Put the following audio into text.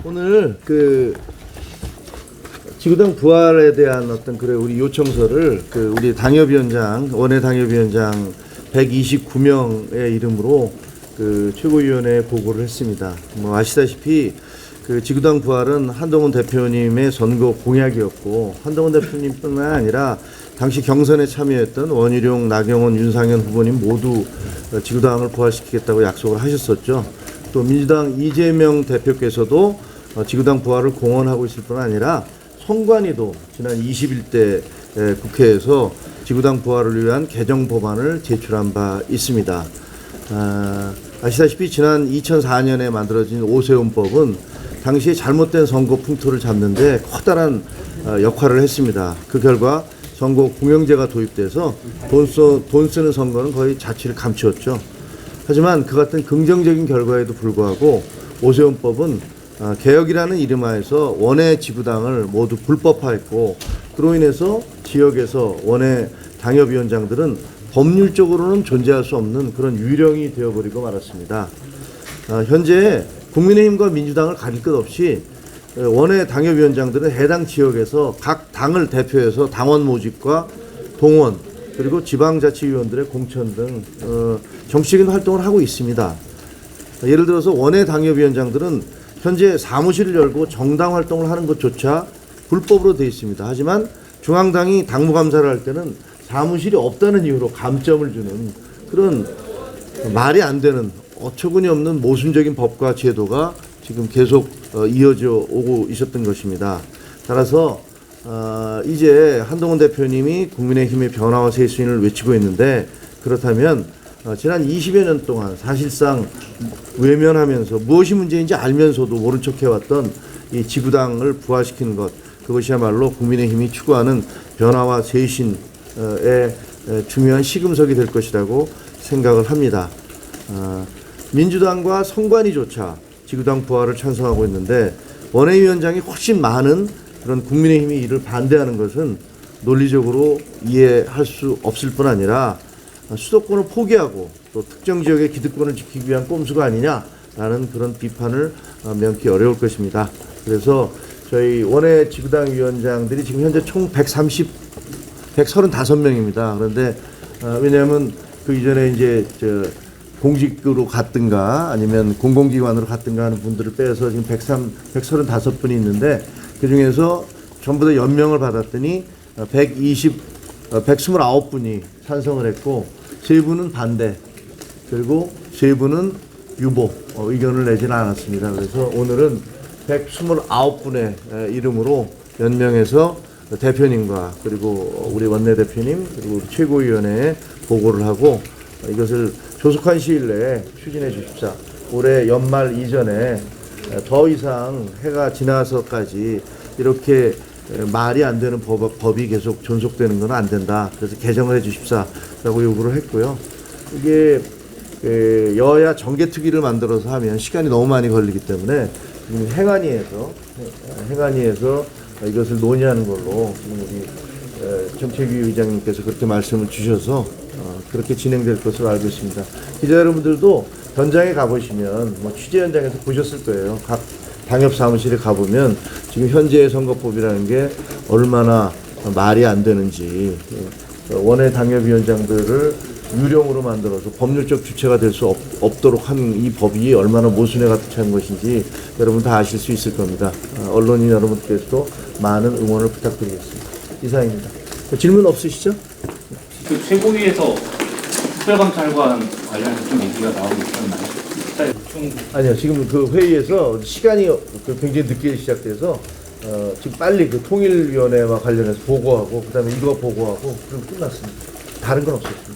오늘 지구당 부활에 대한 어떤 우리 요청서를 우리 당협위원장, 원외 당협위원장 129명의 이름으로 최고위원회에 보고를 했습니다. 아시다시피 지구당 부활은 한동훈 대표님의 선거 공약이었고, 한동훈 대표님뿐만 아니라 당시 경선에 참여했던 원희룡, 나경원, 윤상현 후보님 모두 지구당을 부활시키겠다고 약속을 하셨었죠. 또 민주당 이재명 대표께서도 지구당 부활을 공언하고 있을 뿐 아니라 선관위도 지난 21대 국회에서 지구당 부활을 위한 개정 법안을 제출한 바 있습니다. 아시다시피 지난 2004년에 만들어진 오세훈법은 당시에 잘못된 선거 풍토를 잡는데 커다란 역할을 했습니다. 그 결과 선거 공영제가 도입돼서 돈 쓰는 선거는 거의 자취를 감추었죠. 하지만 그 같은 긍정적인 결과에도 불구하고 오세훈법은 개혁이라는 이름하에서 원외 지구당을 모두 불법화했고, 그로 인해서 지역에서 원외 당협위원장들은 법률적으로는 존재할 수 없는 그런 유령이 되어버리고 말았습니다. 현재 국민의힘과 민주당을 가릴 것 없이 원외 당협위원장들은 해당 지역에서 각 당을 대표해서 당원 모집과 동원, 그리고 지방자치위원들의 공천 등 정치적인 활동을 하고 있습니다. 예를 들어서 원외 당협위원장들은 현재 사무실을 열고 정당 활동을 하는 것조차 불법으로 되어 있습니다. 하지만 중앙당이 당무감사를 할 때는 사무실이 없다는 이유로 감점을 주는 그런 말이 안 되는 어처구니 없는 모순적인 법과 제도가 지금 계속 이어져 오고 있었던 것입니다. 따라서 이제 한동훈 대표님이 국민의힘의 변화와 쇄신을 외치고 있는데, 그렇다면 지난 20여 년 동안 사실상 외면하면서 무엇이 문제인지 알면서도 모른 척 해왔던 이 지구당을 부활시키는 것, 그것이야말로 국민의힘이 추구하는 변화와 쇄신의 중요한 시금석이 될 것이라고 생각을 합니다. 민주당과 선관위조차 지구당 부활을 찬성하고 있는데, 원외위원장이 훨씬 많은 그런 국민의힘이 이를 반대하는 것은 논리적으로 이해할 수 없을 뿐 아니라 수도권을 포기하고 또 특정 지역의 기득권을 지키기 위한 꼼수가 아니냐라는 그런 비판을 면키 어려울 것입니다. 그래서 저희 원외 지구당 위원장들이 지금 현재 총 135명입니다. 그런데 왜냐하면 그 이전에 이제 공직으로 갔든가 아니면 공공기관으로 갔든가 하는 분들을 빼서 지금 135분이 있는데, 그 중에서 전부 다 연명을 받았더니 129분이 찬성을 했고, 3분은 반대, 그리고 3분은 유보 의견을 내지는 않았습니다. 그래서 오늘은 129분의 이름으로 연명해서 대표님과 그리고 우리 원내대표님 그리고 우리 최고위원회에 보고를 하고, 이것을 조속한 시일 내에 추진해 주십사. 올해 연말 이전에 더 이상 해가 지나서까지 이렇게 말이 안 되는 법이 계속 존속되는 건 안 된다. 그래서 개정을 해 주십사라고 요구를 했고요. 이게 여야 정개특위를 만들어서 하면 시간이 너무 많이 걸리기 때문에 지금 행안위에서 이것을 논의하는 걸로 지금 우리 정책위 의장님께서 그렇게 말씀을 주셔서 그렇게 진행될 것으로 알고 있습니다. 기자 여러분들도 현장에 가보시면 취재 현장에서 보셨을 거예요. 각 당협 사무실에 가보면 지금 현재의 선거법이라는 게 얼마나 말이 안 되는지, 원외 당협위원장들을 유령으로 만들어서 법률적 주체가 될 수 없도록 한 이 법이 얼마나 모순에 가득 찬 것인지 여러분 다 아실 수 있을 겁니다. 언론인 여러분께서도 많은 응원을 부탁드리겠습니다. 이상입니다. 질문 없으시죠? 그 최고위에서 특별감찰관 관련해서 좀 얘기가 나오고 있었나요? 아니요, 지금 그 회의에서 시간이 굉장히 늦게 시작돼서 지금 빨리 그 통일위원회와 관련해서 보고하고 그다음에 이거 보고하고 그럼 끝났습니다. 다른 건 없었습니다.